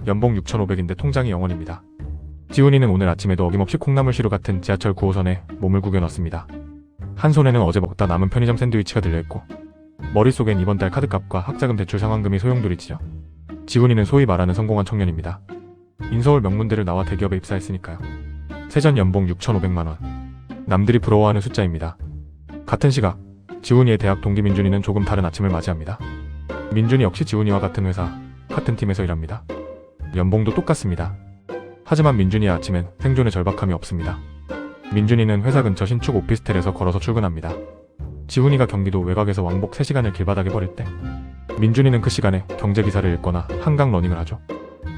연봉 6,500인데 통장이 0원입니다. 지훈이는 오늘 아침에도 어김없이 콩나물시루 같은 지하철 9호선에 몸을 구겨 넣습니다. 한 손에는 어제 먹다 남은 편의점 샌드위치가 들려있고 머릿속엔 이번 달 카드값과 학자금 대출 상환금이 소용돌이치죠. 지훈이는 소위 말하는 성공한 청년입니다. 인서울 명문대를 나와 대기업에 입사했으니까요. 세전 연봉 6,500만원. 남들이 부러워하는 숫자입니다. 같은 시각 지훈이의 대학 동기 민준이는 조금 다른 아침을 맞이합니다. 민준이 역시 지훈이와 같은 회사, 같은 팀에서 일합니다. 연봉도 똑같습니다. 하지만 민준이의 아침엔 생존의 절박함이 없습니다. 민준이는 회사 근처 신축 오피스텔에서 걸어서 출근합니다. 지훈이가 경기도 외곽에서 왕복 3시간을 길바닥에 버릴 때 민준이는 그 시간에 경제기사를 읽거나 한강 러닝을 하죠.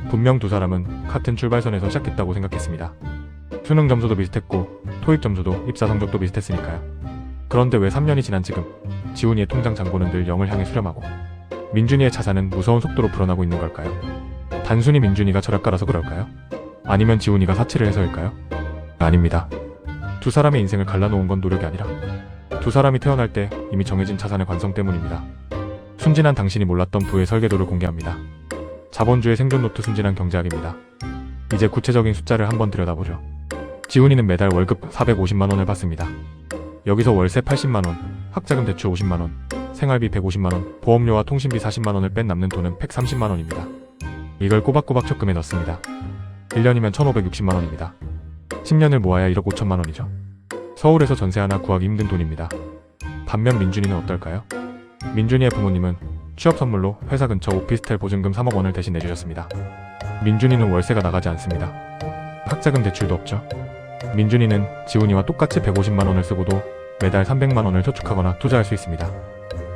분명 두 사람은 같은 출발선에서 시작했다고 생각했습니다. 수능 점수도 비슷했고 토익 점수도 입사 성적도 비슷했으니까요. 그런데 왜 3년이 지난 지금 지훈이의 통장 잔고는 늘 0을 향해 수렴하고 민준이의 자산은 무서운 속도로 불어나고 있는 걸까요? 단순히 민준이가 절약가라서 그럴까요? 아니면 지훈이가 사치를 해서일까요? 아닙니다. 두 사람의 인생을 갈라놓은 건 노력이 아니라 두 사람이 태어날 때 이미 정해진 자산의 관성 때문입니다. 순진한 당신이 몰랐던 부의 설계도를 공개합니다. 자본주의 생존 노트 순진한 경제학입니다. 이제 구체적인 숫자를 한번 들여다보죠. 지훈이는 매달 월급 450만원을 받습니다. 여기서 월세 80만원, 학자금 대출 50만원, 생활비 150만원, 보험료와 통신비 40만원을 뺀 남는 돈은 130만원입니다. 이걸 꼬박꼬박 적금에 넣습니다. 1년이면 1560만원입니다. 10년을 모아야 1억 5천만원이죠. 서울에서 전세 하나 구하기 힘든 돈입니다. 반면 민준이는 어떨까요? 민준이의 부모님은 취업 선물로 회사 근처 오피스텔 보증금 3억 원을 대신 내주셨습니다. 민준이는 월세가 나가지 않습니다. 학자금 대출도 없죠. 민준이는 지훈이와 똑같이 150만 원을 쓰고도 매달 300만 원을 저축하거나 투자할 수 있습니다.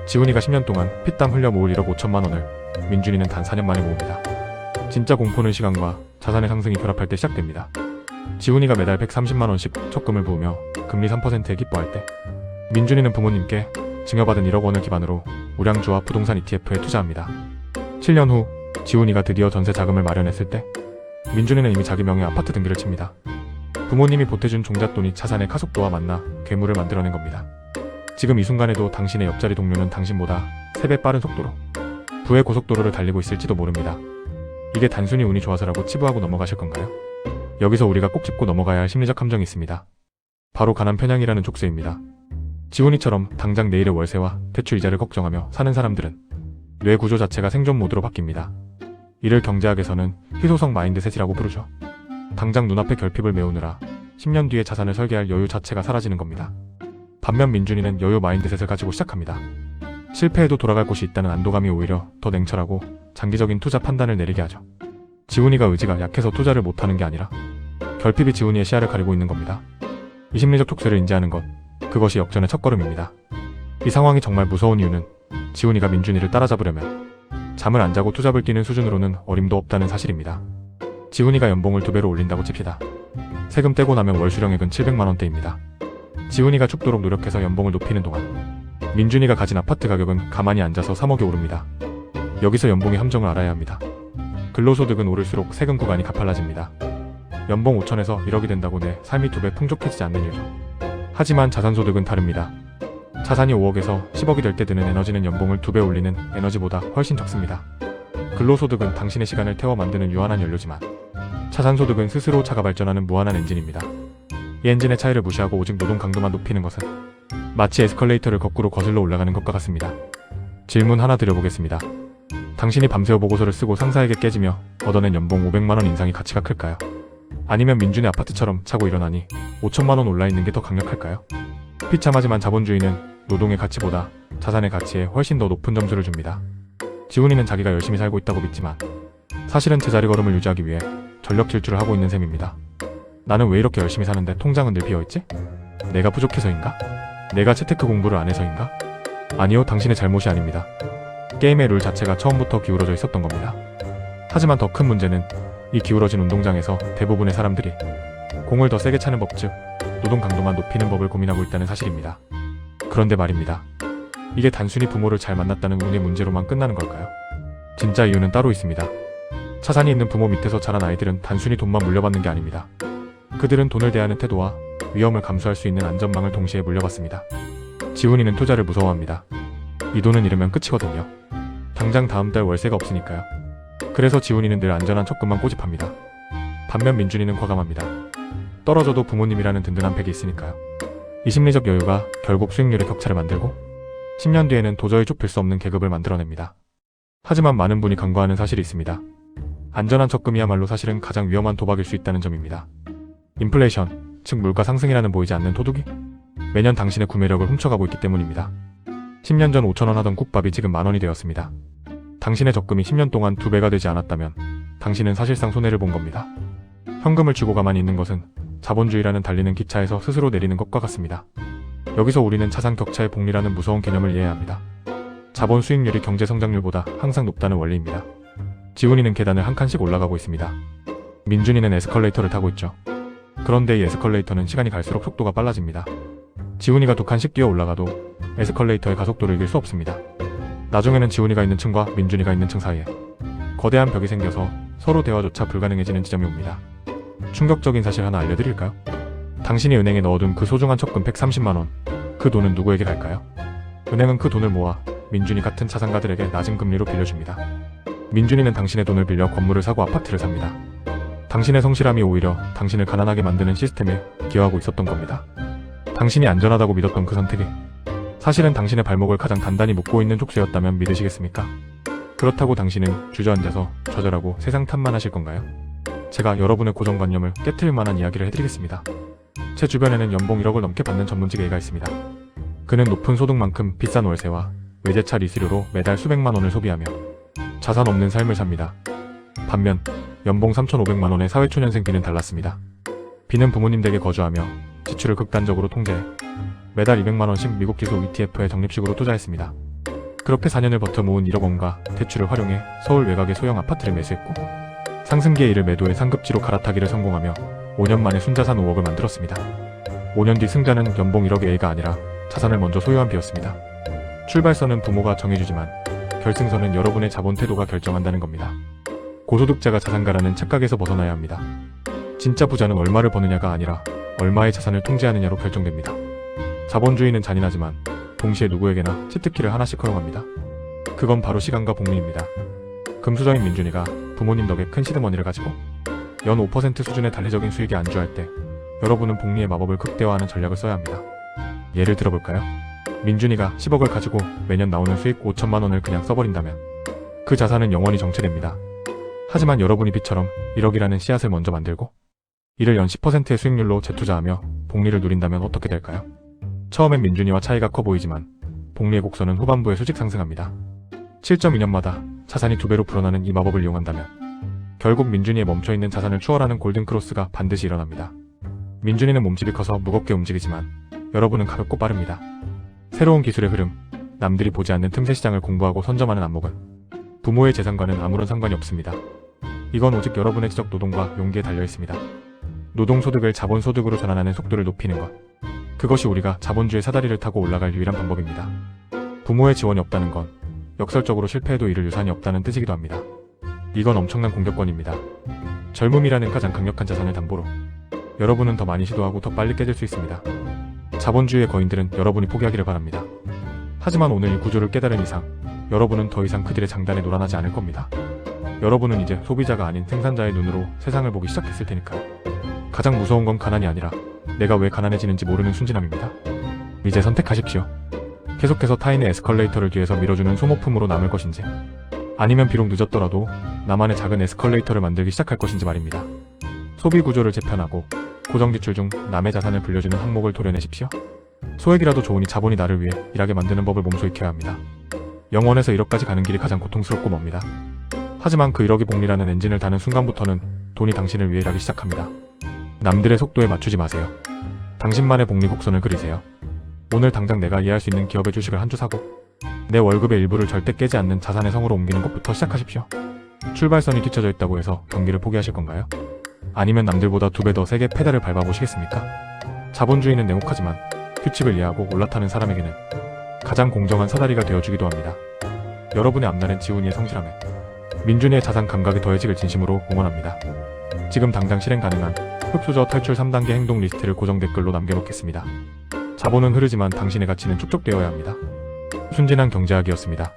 지훈이가 10년 동안 피땀 흘려 모을 1억 5천만 원을 민준이는 단 4년 만에 모읍니다. 진짜 공포는 시간과 자산의 상승이 결합할 때 시작됩니다. 지훈이가 매달 130만 원씩 적금을 부으며 금리 3%에 기뻐할 때 민준이는 부모님께 증여받은 1억 원을 기반으로 우량주와 부동산 ETF에 투자합니다. 7년 후 지훈이가 드디어 전세 자금을 마련했을 때 민준이는 이미 자기 명의 아파트 등기를 칩니다. 부모님이 보태준 종잣돈이 자산의 가속도와 만나 괴물을 만들어낸 겁니다. 지금 이 순간에도 당신의 옆자리 동료는 당신보다 3배 빠른 속도로 부의 고속도로를 달리고 있을지도 모릅니다. 이게 단순히 운이 좋아서라고 치부하고 넘어가실 건가요? 여기서 우리가 꼭 짚고 넘어가야 할 심리적 함정이 있습니다. 바로 가난 편향이라는 족쇄입니다. 지훈이처럼 당장 내일의 월세와 대출 이자를 걱정하며 사는 사람들은 뇌 구조 자체가 생존 모드로 바뀝니다. 이를 경제학에서는 희소성 마인드셋이라고 부르죠. 당장 눈앞의 결핍을 메우느라 10년 뒤에 자산을 설계할 여유 자체가 사라지는 겁니다. 반면 민준이는 여유 마인드셋을 가지고 시작합니다. 실패해도 돌아갈 곳이 있다는 안도감이 오히려 더 냉철하고 장기적인 투자 판단을 내리게 하죠. 지훈이가 의지가 약해서 투자를 못하는 게 아니라 결핍이 지훈이의 시야를 가리고 있는 겁니다. 이 심리적 촉쇠를 인지하는 것, 그것이 역전의 첫걸음입니다. 이 상황이 정말 무서운 이유는 지훈이가 민준이를 따라잡으려면 잠을 안 자고 투잡을 뛰는 수준으로는 어림도 없다는 사실입니다. 지훈이가 연봉을 2배로 올린다고 칩시다. 세금 떼고 나면 월 수령액은 700만원대입니다. 지훈이가 죽도록 노력해서 연봉을 높이는 동안 민준이가 가진 아파트 가격은 가만히 앉아서 3억에 오릅니다. 여기서 연봉의 함정을 알아야 합니다. 근로소득은 오를수록 세금 구간이 가팔라집니다. 연봉 5천에서 1억이 된다고 내 삶이 2배 풍족해지지 않는 이유죠. 하지만 자산소득은 다릅니다. 자산이 5억에서 10억이 될 때 드는 에너지는 연봉을 2배 올리는 에너지보다 훨씬 적습니다. 근로소득은 당신의 시간을 태워 만드는 유한한 연료지만 자산소득은 스스로 차가 발전하는 무한한 엔진입니다. 이 엔진의 차이를 무시하고 오직 노동 강도만 높이는 것은 마치 에스컬레이터를 거꾸로 거슬러 올라가는 것과 같습니다. 질문 하나 드려보겠습니다. 당신이 밤새워 보고서를 쓰고 상사에게 깨지며 얻어낸 연봉 500만원 인상이 가치가 클까요? 아니면 민준의 아파트처럼 차고 일어나니 5천만원 올라있는 게 더 강력할까요? 비참하지만 자본주의는 노동의 가치보다 자산의 가치에 훨씬 더 높은 점수를 줍니다. 지훈이는 자기가 열심히 살고 있다고 믿지만 사실은 제자리 걸음을 유지하기 위해 전력 질주를 하고 있는 셈입니다. 나는 왜 이렇게 열심히 사는데 통장은 늘 비어있지? 내가 부족해서인가? 내가 재테크 공부를 안 해서인가? 아니요, 당신의 잘못이 아닙니다. 게임의 룰 자체가 처음부터 기울어져 있었던 겁니다. 하지만 더 큰 문제는 이 기울어진 운동장에서 대부분의 사람들이 공을 더 세게 차는 법, 즉 노동 강도만 높이는 법을 고민하고 있다는 사실입니다. 그런데 말입니다. 이게 단순히 부모를 잘 만났다는 운의 문제로만 끝나는 걸까요? 진짜 이유는 따로 있습니다. 차산이 있는 부모 밑에서 자란 아이들은 단순히 돈만 물려받는 게 아닙니다. 그들은 돈을 대하는 태도와 위험을 감수할 수 있는 안전망을 동시에 물려받습니다. 지훈이는 투자를 무서워합니다. 이 돈은 잃으면 끝이거든요. 당장 다음 달 월세가 없으니까요. 그래서 지훈이는 늘 안전한 척금만 꼬집합니다. 반면 민준이는 과감합니다. 떨어져도 부모님이라는 든든한 팩이 있으니까요. 이 심리적 여유가 결국 수익률의 격차를 만들고 10년 뒤에는 도저히 좁힐 수 없는 계급을 만들어냅니다. 하지만 많은 분이 간과하는 사실이 있습니다. 안전한 적금이야말로 사실은 가장 위험한 도박일 수 있다는 점입니다. 인플레이션, 즉 물가 상승이라는 보이지 않는 도둑이 매년 당신의 구매력을 훔쳐가고 있기 때문입니다. 10년 전 5,000원 하던 국밥이 지금 만원이 되었습니다. 당신의 적금이 10년 동안 2배가 되지 않았다면 당신은 사실상 손해를 본 겁니다. 현금을 쥐고 가만히 있는 것은 자본주의라는 달리는 기차에서 스스로 내리는 것과 같습니다. 여기서 우리는 자산 격차의 복리라는 무서운 개념을 이해해야 합니다. 자본 수익률이 경제 성장률보다 항상 높다는 원리입니다. 지훈이는 계단을 한 칸씩 올라가고 있습니다. 민준이는 에스컬레이터를 타고 있죠. 그런데 이 에스컬레이터는 시간이 갈수록 속도가 빨라집니다. 지훈이가 2칸씩 뛰어 올라가도 에스컬레이터의 가속도를 이길 수 없습니다. 나중에는 지훈이가 있는 층과 민준이가 있는 층 사이에 거대한 벽이 생겨서 서로 대화조차 불가능해지는 지점이 옵니다. 충격적인 사실 하나 알려드릴까요? 당신이 은행에 넣어둔 그 소중한 적금 130만원, 그 돈은 누구에게 갈까요? 은행은 그 돈을 모아 민준이 같은 자산가들에게 낮은 금리로 빌려줍니다. 민준이는 당신의 돈을 빌려 건물을 사고 아파트를 삽니다. 당신의 성실함이 오히려 당신을 가난하게 만드는 시스템에 기여하고 있었던 겁니다. 당신이 안전하다고 믿었던 그 선택이 사실은 당신의 발목을 가장 단단히 묶고 있는 족쇄였다면 믿으시겠습니까? 그렇다고 당신은 주저앉아서 좌절하고 세상 탓만 하실 건가요? 제가 여러분의 고정관념을 깨트릴 만한 이야기를 해드리겠습니다. 제 주변에는 연봉 1억을 넘게 받는 전문직 A가 있습니다. 그는 높은 소득만큼 비싼 월세와 외제차 리스료로 매달 수백만 원을 소비하며 자산 없는 삶을 삽니다. 반면 연봉 3,500만 원의 사회초년생 B는 달랐습니다. B는 부모님 댁에 거주하며 지출을 극단적으로 통제해 매달 200만 원씩 미국 기소 ETF에 적립식으로 투자했습니다. 그렇게 4년을 버텨 모은 1억 원과 대출을 활용해 서울 외곽의 소형 아파트를 매수했고 상승기에 이를 매도해 상급지로 갈아타기를 성공하며 5년 만에 순자산 5억을 만들었습니다. 5년 뒤 승자는 연봉 1억의 A가 아니라 자산을 먼저 소유한 B였습니다. 출발선은 부모가 정해주지만 결승선은 여러분의 자본 태도가 결정한다는 겁니다. 고소득자가 자산가라는 착각에서 벗어나야 합니다. 진짜 부자는 얼마를 버느냐가 아니라 얼마의 자산을 통제하느냐로 결정됩니다. 자본주의는 잔인하지만 동시에 누구에게나 치트키를 하나씩 허용합니다. 그건 바로 시간과 복리입니다. 금수저인 민준이가 부모님 덕에 큰 시드머니를 가지고 연 5% 수준의 단기적인 수익에 안주할 때 여러분은 복리의 마법을 극대화하는 전략을 써야 합니다. 예를 들어볼까요? 민준이가 10억을 가지고 매년 나오는 수익 5천만 원을 그냥 써버린다면 그 자산은 영원히 정체됩니다. 하지만 여러분이 B처럼 1억이라는 씨앗을 먼저 만들고 이를 연 10%의 수익률로 재투자하며 복리를 누린다면 어떻게 될까요? 처음엔 민준이와 차이가 커 보이지만 복리의 곡선은 후반부에 수직 상승합니다. 7.2년마다 자산이 2배로 불어나는 이 마법을 이용한다면 결국 민준이의 멈춰있는 자산을 추월하는 골든크로스가 반드시 일어납니다. 민준이는 몸집이 커서 무겁게 움직이지만 여러분은 가볍고 빠릅니다. 새로운 기술의 흐름, 남들이 보지 않는 틈새 시장을 공부하고 선점하는 안목은 부모의 재산과는 아무런 상관이 없습니다. 이건 오직 여러분의 지적 노동과 용기에 달려있습니다. 노동소득을 자본소득으로 전환하는 속도를 높이는 것. 그것이 우리가 자본주의 사다리를 타고 올라갈 유일한 방법입니다. 부모의 지원이 없다는 건 역설적으로 실패해도 이를 유산이 없다는 뜻이기도 합니다. 이건 엄청난 공격권입니다. 젊음이라는 가장 강력한 자산을 담보로 여러분은 더 많이 시도하고 더 빨리 깨질 수 있습니다. 자본주의의 거인들은 여러분이 포기하기를 바랍니다. 하지만 오늘 이 구조를 깨달은 이상 여러분은 더 이상 그들의 장단에 놀아나지 않을 겁니다. 여러분은 이제 소비자가 아닌 생산자의 눈으로 세상을 보기 시작했을 테니까요. 가장 무서운 건 가난이 아니라 내가 왜 가난해지는지 모르는 순진함입니다. 이제 선택하십시오. 계속해서 타인의 에스컬레이터를 뒤에서 밀어주는 소모품으로 남을 것인지 아니면 비록 늦었더라도 나만의 작은 에스컬레이터를 만들기 시작할 것인지 말입니다. 소비 구조를 재편하고 고정지출 중 남의 자산을 불려주는 항목을 도려내십시오. 소액이라도 좋으니 자본이 나를 위해 일하게 만드는 법을 몸소 익혀야 합니다. 영원에서 1억까지 가는 길이 가장 고통스럽고 멉니다. 하지만 그 1억이 복리라는 엔진을 다는 순간부터는 돈이 당신을 위해 일하기 시작합니다. 남들의 속도에 맞추지 마세요. 당신만의 복리 곡선을 그리세요. 오늘 당장 내가 이해할 수 있는 기업의 주식을 한 주 사고 내 월급의 일부를 절대 깨지 않는 자산의 성으로 옮기는 것부터 시작하십시오. 출발선이 뒤쳐져 있다고 해서 경기를 포기하실 건가요? 아니면 남들보다 2배 더 세게 페달을 밟아보시겠습니까? 자본주의는 냉혹하지만 규칙을 이해하고 올라타는 사람에게는 가장 공정한 사다리가 되어주기도 합니다. 여러분의 앞날엔 지훈이의 성실함에 민준이의 자산 감각이 더해지길 진심으로 응원합니다. 지금 당장 실행 가능한 흡수저 탈출 3단계 행동 리스트를 고정 댓글로 남겨놓겠습니다. 자본은 흐르지만 당신의 가치는 축적되어야 합니다. 순진한 경제학이었습니다.